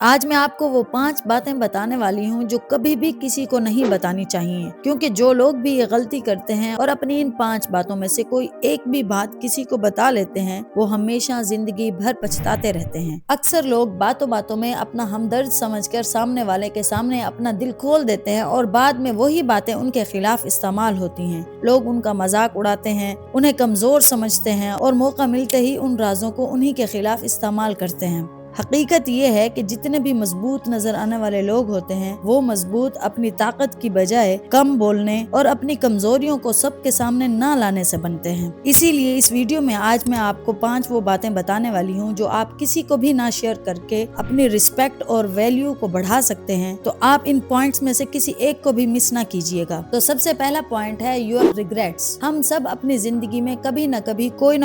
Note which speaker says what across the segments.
Speaker 1: آج میں آپ کو وہ 5 باتیں بتانے والی ہوں جو کبھی بھی کسی کو نہیں بتانی چاہیے، کیونکہ جو لوگ بھی یہ غلطی کرتے ہیں اور اپنی ان 5 باتوں میں سے کوئی ایک بھی بات کسی کو بتا لیتے ہیں، وہ ہمیشہ زندگی بھر پچھتاتے رہتے ہیں۔ اکثر لوگ باتوں باتوں میں اپنا ہمدرد سمجھ کر سامنے والے کے سامنے اپنا دل کھول دیتے ہیں اور بعد میں وہی باتیں ان کے خلاف استعمال ہوتی ہیں۔ لوگ ان کا مذاق اڑاتے ہیں، انہیں کمزور سمجھتے ہیں اور موقع ملتے ہی ان رازوں کو انہی کے خلاف استعمال کرتے ہیں۔ حقیقت یہ ہے کہ جتنے بھی مضبوط نظر آنے والے لوگ ہوتے ہیں، وہ مضبوط اپنی طاقت کی بجائے کم بولنے اور اپنی کمزوریوں کو سب کے سامنے نہ لانے سے بنتے ہیں۔ اسی لیے اس ویڈیو میں آج میں آپ کو 5 وہ باتیں بتانے والی ہوں جو آپ کسی کو بھی نہ شیئر کر کے اپنی رسپیکٹ اور ویلیو کو بڑھا سکتے ہیں، تو آپ ان پوائنٹس میں سے کسی ایک کو بھی مس نہ کیجیے گا۔ تو سب سے پہلا پوائنٹ ہے یور ریگریٹس۔ ہم سب اپنی زندگی میں کبھی نہ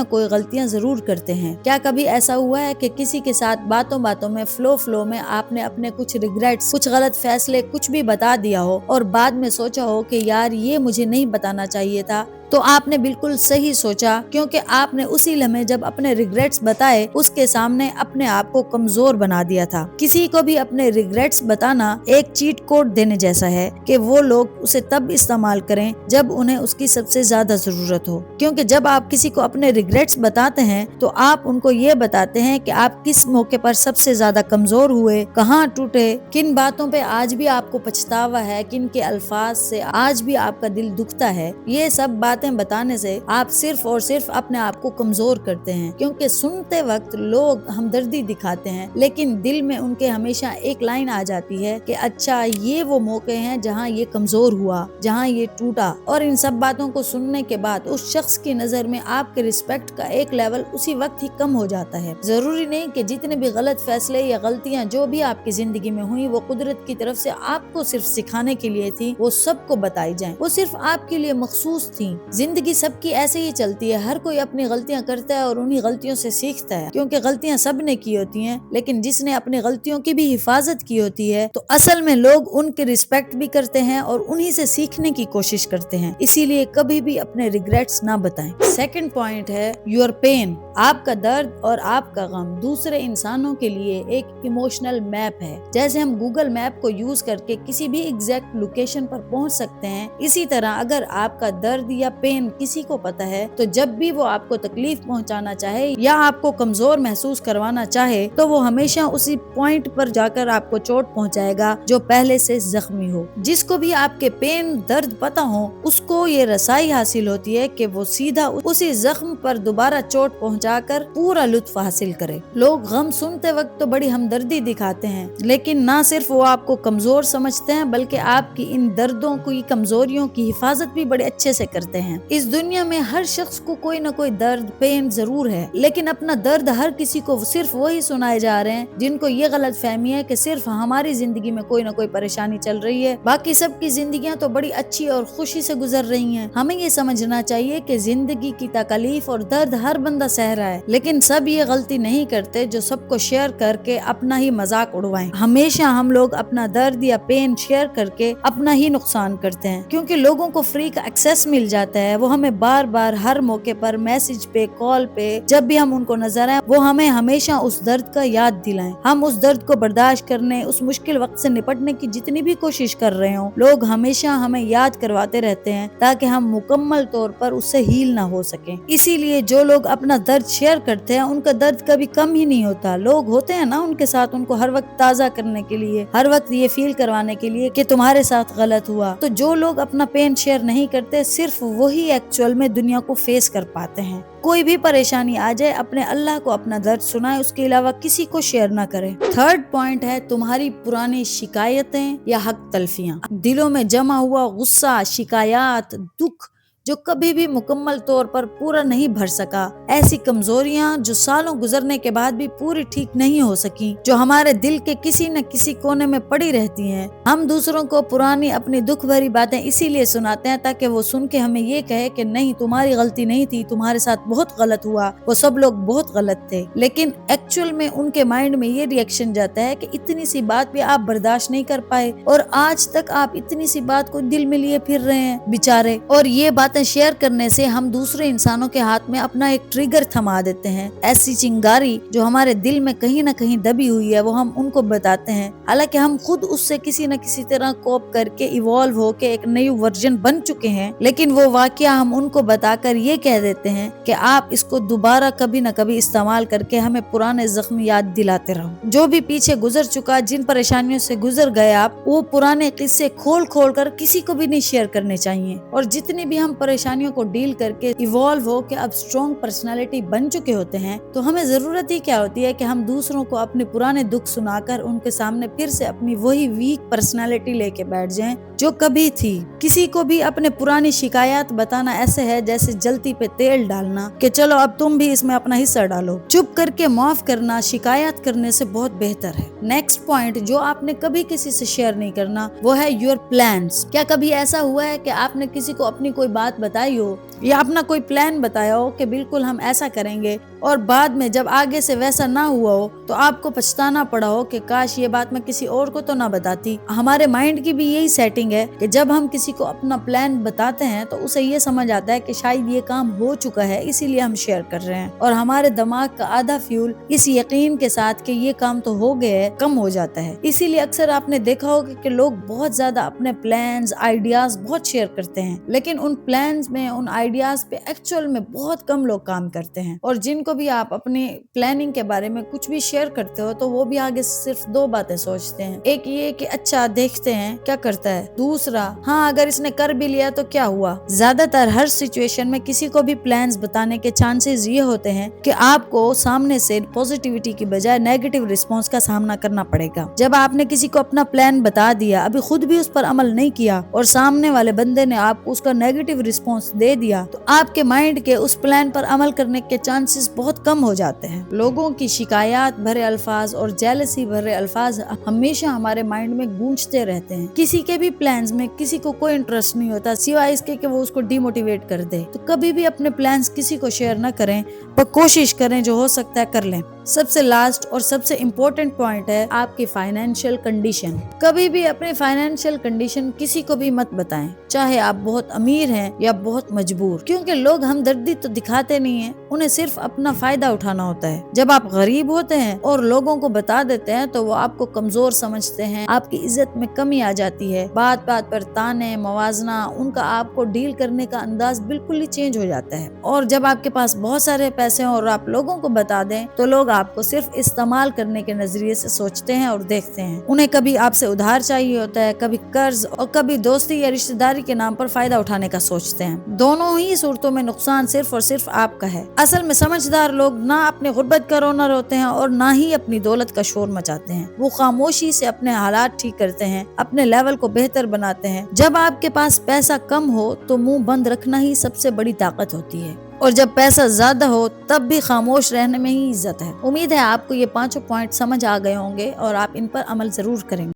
Speaker 1: کوئی غلطیاں ضرور کرتے ہیں۔ کیا کبھی ایسا ہوا ہے کہ کسی کے ساتھ باتوں میں فلو میں آپ نے اپنے کچھ ریگریٹس، کچھ غلط فیصلے، کچھ بھی بتا دیا ہو اور بعد میں سوچا ہو کہ یار یہ مجھے نہیں بتانا چاہیے تھا؟ تو آپ نے بالکل صحیح سوچا، کیونکہ آپ نے اسی لمحے جب اپنے ریگریٹس بتائے اس کے سامنے اپنے آپ کو کمزور بنا دیا تھا۔ کسی کو بھی اپنے ریگریٹس بتانا ایک چیٹ کوڈ دینے جیسا ہے کہ وہ لوگ اسے تب استعمال کریں جب انہیں اس کی سب سے زیادہ ضرورت ہو، کیونکہ جب آپ کسی کو اپنے ریگریٹس بتاتے ہیں تو آپ ان کو یہ بتاتے ہیں کہ آپ کس موقع پر سب سے زیادہ کمزور ہوئے، کہاں ٹوٹے، کن باتوں پہ آج بھی آپ کو پچھتاوا ہے، کن کے الفاظ سے آج بھی آپ کا دل دکھتا ہے۔ یہ سب باتیں بتانے سے آپ صرف اور صرف اپنے آپ کو کمزور کرتے ہیں، کیونکہ سنتے وقت لوگ ہمدردی دکھاتے ہیں لیکن دل میں ان کے ہمیشہ ایک لائن آ جاتی ہے کہ اچھا یہ وہ موقع ہیں جہاں یہ کمزور ہوا، جہاں یہ ٹوٹا۔ اور ان سب باتوں کو سننے کے بعد اس شخص کی نظر میں آپ کے رسپیکٹ کا ایک لیول اسی وقت ہی کم ہو جاتا ہے۔ ضروری نہیں کہ جتنے بھی غلط فیصلے یا غلطیاں جو بھی آپ کی زندگی میں ہوئی وہ قدرت کی طرف سے آپ کو صرف سکھانے کے لیے تھی، وہ سب کو بتائی جائیں، وہ صرف آپ کے لیے مخصوص تھیں۔ زندگی سب کی ایسے ہی چلتی ہے، ہر کوئی اپنی غلطیاں کرتا ہے اور انہی غلطیوں سے سیکھتا ہے، کیونکہ غلطیاں سب نے کی ہوتی ہیں، لیکن جس نے اپنی غلطیوں کی بھی حفاظت کی ہوتی ہے تو اصل میں لوگ ان کی رسپیکٹ بھی کرتے ہیں اور انہی سے سیکھنے کی کوشش کرتے ہیں۔ اسی لیے کبھی بھی اپنے ریگریٹس نہ بتائیں۔ سیکنڈ پوائنٹ ہے یور پین۔ آپ کا درد اور آپ کا غم دوسرے انسانوں کے لیے ایک ایموشنل میپ ہے۔ جیسے ہم گوگل میپ کو یوز کر کے کسی بھی ایگزیکٹ لوکیشن پر پہنچ سکتے ہیں، اسی طرح اگر آپ کا درد یا پین کسی کو پتا ہے تو جب بھی وہ آپ کو تکلیف پہنچانا چاہے یا آپ کو کمزور محسوس کروانا چاہے تو وہ ہمیشہ اسی پوائنٹ پر جا کر آپ کو چوٹ پہنچائے گا جو پہلے سے زخمی ہو۔ جس کو بھی آپ کے پین، درد پتا ہو، اس کو یہ رسائی حاصل ہوتی ہے کہ وہ سیدھا اسی زخم پر دوبارہ چوٹ پہنچا کر پورا لطف حاصل کرے۔ لوگ غم سنتے وقت تو بڑی ہمدردی دکھاتے ہیں، لیکن نہ صرف وہ آپ کو کمزور سمجھتے ہیں بلکہ آپ کی ان دردوں کی، کمزوریوں کی حفاظت بھی بڑے اچھے سے کرتے ہیں۔ اس دنیا میں ہر شخص کو کوئی نہ کوئی درد، پین ضرور ہے، لیکن اپنا درد ہر کسی کو صرف وہی سنائے جا رہے ہیں جن کو یہ غلط فہمی ہے کہ صرف ہماری زندگی میں کوئی نہ کوئی پریشانی چل رہی ہے، باقی سب کی زندگیاں تو بڑی اچھی اور خوشی سے گزر رہی ہیں۔ ہمیں یہ سمجھنا چاہیے کہ زندگی کی تکلیف اور درد ہر بندہ سہ رہا ہے، لیکن سب یہ غلطی نہیں کرتے جو سب کو شیئر کر کے اپنا ہی مذاق اڑوائیں۔ ہمیشہ ہم لوگ اپنا درد یا پین شیئر کر کے اپنا ہی نقصان کرتے ہیں، کیونکہ لوگوں کو فری کا ایکسیس مل جاتا ہے۔ وہ ہمیں بار بار ہر موقع پر میسج پہ، کال پہ، جب بھی ہم ان کو نظر آئیں وہ ہمیں ہمیشہ اس درد کا یاد دلائیں۔ ہم اس درد کو برداشت کرنے، اس مشکل وقت سے نپٹنے کی جتنی بھی کوشش کر رہے ہوں، لوگ ہمیشہ ہمیں یاد کرواتے رہتے ہیں تاکہ ہم مکمل طور پر اس سے ہیل نہ ہو سکیں۔ اسی لیے جو لوگ اپنا درد شیئر کرتے ہیں ان کا درد کبھی کم ہی نہیں ہوتا۔ لوگ ہوتے ہیں نا ان کے ساتھ، ان کو ہر وقت تازہ کرنے کے لیے، ہر وقت یہ فیل کروانے کے لیے کہ تمہارے ساتھ غلط ہوا۔ تو جو لوگ اپنا پین شیئر نہیں کرتے، صرف وہی ایکچوئل میں دنیا کو فیس کر پاتے ہیں۔ کوئی بھی پریشانی آ جائے، اپنے اللہ کو اپنا درد سنائے، اس کے علاوہ کسی کو شیئر نہ کرے۔ تھرڈ پوائنٹ ہے تمہاری پرانی شکایتیں یا حق تلفیاں۔ دلوں میں جمع ہوا غصہ، شکایات، دکھ جو کبھی بھی مکمل طور پر پورا نہیں بھر سکا، ایسی کمزوریاں جو سالوں گزرنے کے بعد بھی پوری ٹھیک نہیں ہو سکی، جو ہمارے دل کے کسی نہ کسی کونے میں پڑی رہتی ہیں۔ ہم دوسروں کو پرانی اپنی دکھ بھری باتیں اسی لیے سناتے ہیں تاکہ وہ سن کے ہمیں یہ کہے کہ نہیں، تمہاری غلطی نہیں تھی، تمہارے ساتھ بہت غلط ہوا، وہ سب لوگ بہت غلط تھے۔ لیکن ایکچوئل میں ان کے مائنڈ میں یہ ری ایکشن جاتا ہے کہ اتنی سی بات بھی آپ برداشت نہیں کر پائے اور آج تک آپ اتنی سی بات کو دل میں لیے پھر رہے ہیں بیچارے، اور یہ باتیں باتیں شیئر کرنے سے ہم دوسرے انسانوں کے ہاتھ میں اپنا ایک ٹریگر تھما دیتے ہیں، ایسی چنگاری جو ہمارے دل میں کہیں نہ کہیں دبی ہوئی ہے وہ ہم ان کو بتاتے ہیں، حالانکہ ہم خود اس سے کسی نہ کسی طرح کوپ کر کے ایوالو ہو کے ایک نئی ورژن بن چکے ہیں، لیکن وہ واقعہ ہم ان کو بتا کر یہ کہہ دیتے ہیں کہ آپ اس کو دوبارہ کبھی نہ کبھی استعمال کر کے ہمیں پرانے زخم یاد دلاتے رہو۔ جو بھی پیچھے گزر چکا، جن پریشانیوں سے گزر گئے آپ، وہ پرانے قصے کھول کھول کر کسی کو بھی نہیں شیئر کرنے چاہیے، اور جتنی بھی ہم پریشانیوں کو ڈیل کر کے ایوالو ہو کے اب اسٹرانگ پرسنالٹی بن چکے ہوتے ہیں، تو ہمیں ضرورت ہی کیا ہوتی ہے کہ ہم دوسروں کو اپنے پرانے دکھ سنا کر ان کے سامنے پھر سے اپنی وہی ویک پرسنالٹی لے کے بیٹھ جائیں جو کبھی تھی۔ کسی کو بھی اپنے پرانی شکایات بتانا ایسے ہے جیسے جلتی پہ تیل ڈالنا کہ چلو اب تم بھی اس میں اپنا حصہ ڈالو۔ چپ کر کے معاف کرنا شکایات کرنے سے بہت بہتر ہے۔ نیکسٹ پوائنٹ جو آپ نے کبھی کسی سے شیئر نہیں کرنا وہ ہے یور پلانس۔ کیا کبھی ایسا ہوا ہے کہ آپ نے کسی کو اپنی کوئی بات بتائی ہو یا اپنا کوئی پلان بتایا ہو کہ بالکل ہم ایسا کریں گے، اور بعد میں جب آگے سے ویسا نہ ہوا ہو تو آپ کو پچھتانا پڑا ہو کہ کاش یہ بات میں کسی اور کو تو نہ بتاتی؟ ہمارے مائنڈ کی بھی یہی سیٹنگ ہے کہ جب ہم کسی کو اپنا پلان بتاتے ہیں تو اسے یہ سمجھ آتا ہے کہ شاید یہ کام ہو چکا ہے اسی لیے ہم شیئر کر رہے ہیں، اور ہمارے دماغ کا آدھا فیول اس یقین کے ساتھ کہ یہ کام تو ہو گیا ہے کم ہو جاتا ہے۔ اسی لیے اکثر آپ نے دیکھا ہوگا کہ لوگ بہت زیادہ اپنے پلانز آئیڈیاز بہت شیئر کرتے ہیں، لیکن ان پلانز میں ان آئیڈیاز پہ ایکچوئل میں بہت کم لوگ کام کرتے ہیں، اور جن کو بھی آپ اپنی پلاننگ کے بارے میں کچھ بھی شیئر کرتے ہو تو وہ بھی آگے صرف دو باتیں سوچتے ہیں، ایک یہ کہ اچھا دیکھتے ہیں کیا کرتا ہے، دوسرا ہاں اگر اس نے کر بھی لیا تو کیا ہوا۔ زیادہ تر ہر سچویشن میں کسی کو بھی پلانز بتانے کے چانسز یہ ہوتے ہیں کہ آپ کو سامنے سے پوزیٹیوٹی کی بجائے نیگیٹو رسپانس کا سامنا کرنا پڑے گا۔ جب آپ نے کسی کو اپنا پلان بتا دیا، ابھی خود بھی اس پر عمل نہیں کیا، اور سامنے والے بندے نے آپ کو اس کا نیگیٹو رسپانس دے دیا، تو آپ کے مائنڈ کے اس پلان پر عمل کرنے کے چانسز بہت کم ہو جاتے ہیں۔ لوگوں کی شکایات بھرے الفاظ اور جیلسی بھرے الفاظ ہمیشہ ہمارے مائنڈ میں گونجتے رہتے ہیں۔ کسی کے بھی پلانز میں کسی کو کوئی انٹرسٹ نہیں ہوتا سوائے اس کے کہ وہ اس کو ڈی موٹیویٹ کر دے، تو کبھی بھی اپنے پلانز کسی کو شیئر نہ کریں، پر کوشش کریں جو ہو سکتا ہے کر لیں۔ سب سے لاسٹ اور سب سے امپورٹنٹ پوائنٹ ہے آپ کی فائنینشیل کنڈیشن۔ کبھی بھی اپنی فائنینشیل کنڈیشن کسی کو بھی مت بتائیں، چاہے آپ بہت امیر ہیں یا بہت مجبور، کیونکہ لوگ ہمدردی تو دکھاتے نہیں ہیں، انہیں صرف اپنا فائدہ اٹھانا ہوتا ہے۔ جب آپ غریب ہوتے ہیں اور لوگوں کو بتا دیتے ہیں تو وہ آپ کو کمزور سمجھتے ہیں، آپ کی عزت میں کمی آ جاتی ہے، بات بات پر تانے موازنہ، ان کا آپ کو ڈیل کرنے کا انداز بالکل ہی چینج ہو جاتا ہے۔ اور جب آپ کے پاس بہت سارے پیسے ہوں اور آپ لوگوں کو بتا دیں تو لوگ آپ کو صرف استعمال کرنے کے نظریے سے سوچتے ہیں اور دیکھتے ہیں۔ انہیں کبھی آپ سے ادھار چاہیے ہوتا ہے، کبھی قرض، اور کبھی دوستی یا رشتہ داری کے نام پر فائدہ اٹھانے کا سوچتے ہیں۔ دونوں ہی صورتوں میں نقصان صرف اور صرف آپ کا ہے۔ اصل میں سمجھدار لوگ نہ اپنے غربت کا رونا روتے ہیں اور نہ ہی اپنی دولت کا شور مچاتے ہیں، وہ خاموشی سے اپنے حالات ٹھیک کرتے ہیں، اپنے لیول کو بہتر بناتے ہیں۔ جب آپ کے پاس پیسہ کم ہو تو منہ بند رکھنا ہی سب سے بڑی طاقت ہوتی ہے، اور جب پیسہ زیادہ ہو تب بھی خاموش رہنے میں ہی عزت ہے۔ امید ہے آپ کو یہ 5 پوائنٹ سمجھ آ گئے ہوں گے اور آپ ان پر عمل ضرور کریں گے۔